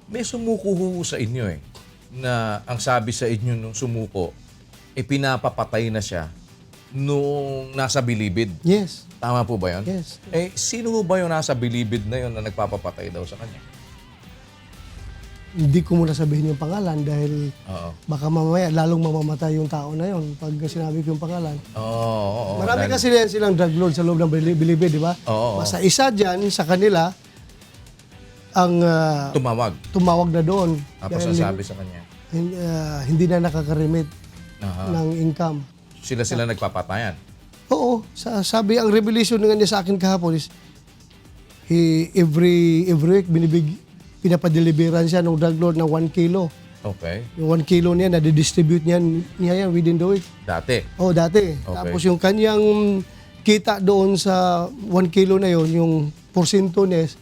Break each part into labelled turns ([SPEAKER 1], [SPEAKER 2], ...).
[SPEAKER 1] may sumuko ho sa inyo eh, na ang sabi sa inyo nung sumuko, pinapapatay na siya nung nasa bilibid.
[SPEAKER 2] Yes.
[SPEAKER 1] Tama po ba yun?
[SPEAKER 2] Yes.
[SPEAKER 1] Sino ho ba yung nasa bilibid na yun na nagpapapatay daw sa kanya?
[SPEAKER 2] Hindi ko muna sabihin yung pangalan dahil
[SPEAKER 1] Oo.
[SPEAKER 2] baka mamaya lalong mamamatay yung tao na yon pag sinabi ko yung pangalan.
[SPEAKER 1] Oo.
[SPEAKER 2] Marami kasi silang drug lord sa loob ng bilibid, di ba?
[SPEAKER 1] Oo.
[SPEAKER 2] Basta isa dyan sa kanila ang tumawag na doon.
[SPEAKER 1] Tapos
[SPEAKER 2] Dahil
[SPEAKER 1] sabi sa kanya.
[SPEAKER 2] hindi na nakakarimit
[SPEAKER 1] Aha.
[SPEAKER 2] ng income.
[SPEAKER 1] Sila nagpapatayan.
[SPEAKER 2] Oo. Sabi, ang revelation nga niya sa akin kahapon is every week pinapadeliveran siya ng drug lord ng 1 kilo.
[SPEAKER 1] Okay.
[SPEAKER 2] Yung 1 kilo niya, nadidistribute niya yan within the week.
[SPEAKER 1] Dati.
[SPEAKER 2] Oh, dati.
[SPEAKER 1] Okay.
[SPEAKER 2] Tapos yung kanyang kita doon sa 1 kilo na yon, yung porsyento niya is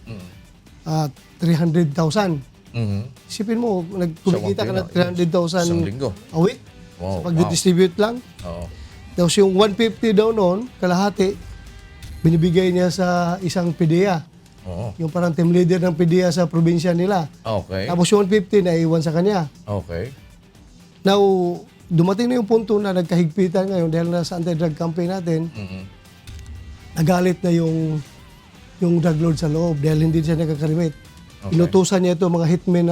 [SPEAKER 2] 300,000.
[SPEAKER 1] Mhm.
[SPEAKER 2] Isipin mo, nagkumikita ka na
[SPEAKER 1] Sa
[SPEAKER 2] 300,000
[SPEAKER 1] isang linggo.
[SPEAKER 2] a week.
[SPEAKER 1] Wow.
[SPEAKER 2] Pag-distribute lang.
[SPEAKER 1] Oo.
[SPEAKER 2] Tapos yung 150 daw noon, kalahati, binibigay niya sa isang PDEA.
[SPEAKER 1] Oo.
[SPEAKER 2] Yung parang team leader ng PDEA sa probinsya nila.
[SPEAKER 1] Okay.
[SPEAKER 2] Tapos yung 150 na iwan sa kanya.
[SPEAKER 1] Okay.
[SPEAKER 2] Now, dumating na yung punto na nagkahigpitan ngayon dahil nasa anti-drug campaign natin,
[SPEAKER 1] Mhm.
[SPEAKER 2] nagalit na yung drug lord sa loob dahil hindi siya nakakarimit.
[SPEAKER 1] Okay.
[SPEAKER 2] Inutusan niya ito mga hitmen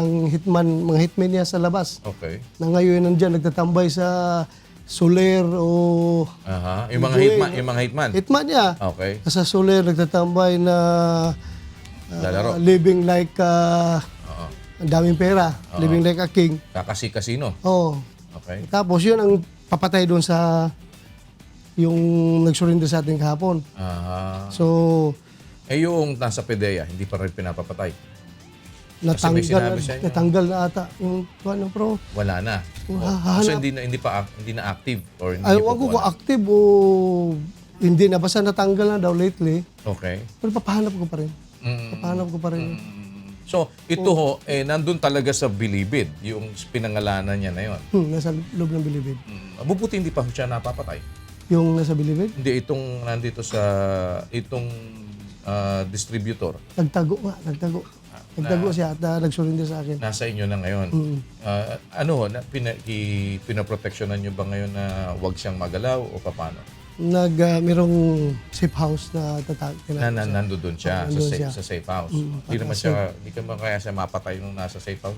[SPEAKER 2] niya sa labas.
[SPEAKER 1] Okay.
[SPEAKER 2] Na ngayon nandiyan nagtatambay sa Soler o
[SPEAKER 1] Aha. Yung mga
[SPEAKER 2] Joel,
[SPEAKER 1] hitman, yung mga hitman.
[SPEAKER 2] hitman niya.
[SPEAKER 1] Okay.
[SPEAKER 2] Sa Soler nagtatambay na
[SPEAKER 1] Lalaro.
[SPEAKER 2] living like
[SPEAKER 1] Oo.
[SPEAKER 2] ang daming pera, living like a king.
[SPEAKER 1] Kasino.
[SPEAKER 2] Oh.
[SPEAKER 1] Okay.
[SPEAKER 2] Tapos yun ang papatay doon sa yung nagsurrender sa ating kahapon.
[SPEAKER 1] Aha.
[SPEAKER 2] So,
[SPEAKER 1] Yung nasa PDEA, hindi pa rin pinapapatay. Kasi may sinabi sa inyo.
[SPEAKER 2] natanggal na ata yung ano pro.
[SPEAKER 1] Wala na.
[SPEAKER 2] Hahanap.
[SPEAKER 1] Kasi hindi na active or hindi
[SPEAKER 2] Ay,
[SPEAKER 1] pa
[SPEAKER 2] wag ko
[SPEAKER 1] po
[SPEAKER 2] kung active o hindi na. Basta natanggal na daw lately.
[SPEAKER 1] Okay.
[SPEAKER 2] Pero papahanap ko pa rin.
[SPEAKER 1] Mm.
[SPEAKER 2] Papahanap ko pa rin.
[SPEAKER 1] So, ito ho, nandun talaga sa bilibid, yung pinangalanan niya na yun.
[SPEAKER 2] Nasa loob ng bilibid.
[SPEAKER 1] Mabuti hindi pa siya napapatay.
[SPEAKER 2] Yung nasa bilibid,
[SPEAKER 1] Hindi, nandito sa, distributor,
[SPEAKER 2] nagtago nga, nagtago. Nagtago siya at nagsurrender sa akin.
[SPEAKER 1] nasa inyo na ngayon. Ano ho, pinaproteksyonan niyo ba ngayon na huwag siyang magalaw o paano?
[SPEAKER 2] Merong safe house na
[SPEAKER 1] Nandoon siya,
[SPEAKER 2] nandun
[SPEAKER 1] sa,
[SPEAKER 2] siya.
[SPEAKER 1] sa safe house. Hindi naman siya, hindi ka ba kaya siya mapatay nung nasa safe house?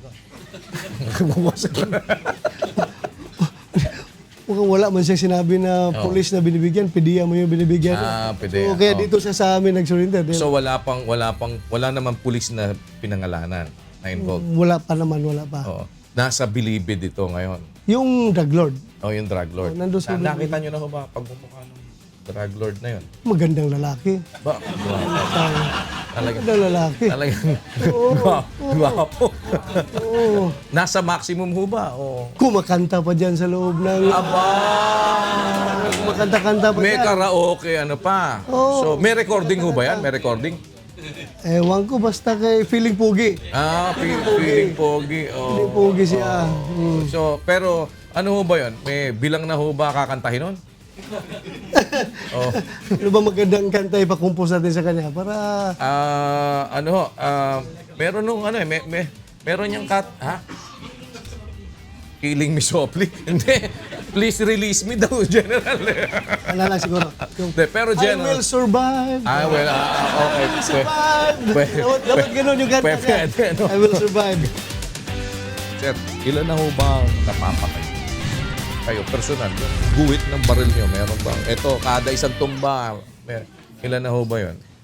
[SPEAKER 2] Mukhang wala man siya sinabi na police na binibigyan, PDEA mo yung binibigyan.
[SPEAKER 1] PDEA.
[SPEAKER 2] So, kaya dito siya sa amin nag-surrender.
[SPEAKER 1] So wala naman pulis na pinangalanan na involved.
[SPEAKER 2] Wala pa naman, wala pa.
[SPEAKER 1] Oo. Nasa bilibid ito ngayon.
[SPEAKER 2] Yung drug lord,
[SPEAKER 1] Yung drug lord.
[SPEAKER 2] nandun sa
[SPEAKER 1] Nakita niyo na ho ba pagmumukha ng drug lord na yun?
[SPEAKER 2] magandang lalaki.
[SPEAKER 1] Ba?
[SPEAKER 2] Magandang lalaki.
[SPEAKER 1] Talagang gwapo.
[SPEAKER 2] Oo.
[SPEAKER 1] Nasa maximum ho ba? O
[SPEAKER 2] Kumakanta pa dyan sa loob ng... Kumakanta-kanta pa
[SPEAKER 1] may
[SPEAKER 2] dyan.
[SPEAKER 1] karaoke, ano pa? So, may recording ho ba yan? May recording?
[SPEAKER 2] Ewan ko, basta kay feeling pugi.
[SPEAKER 1] Feeling pogi.
[SPEAKER 2] Feeling pugi siya.
[SPEAKER 1] So, pero ano ho ba yun? May bilang na ho ba kakantahin nun?
[SPEAKER 2] Ano ba magandang kanta ipakumpos natin sa kanya? Para...
[SPEAKER 1] Meron nung meron niyang Killing me softly. Hindi. Please release me daw, General.
[SPEAKER 2] Ano lang siguro. Yung,
[SPEAKER 1] Hindi, pero
[SPEAKER 2] I
[SPEAKER 1] General.
[SPEAKER 2] will survive.
[SPEAKER 1] Okay.
[SPEAKER 2] Dapat ganun yung kanta niya.
[SPEAKER 1] Pwede.
[SPEAKER 2] I will survive.
[SPEAKER 1] Sir, ilan na ho ba ang napapatay? Kayo, personal. Yung guhit ng baril niyo, meron ba? Ito, kada isang tumba, ilan na ho ba yun?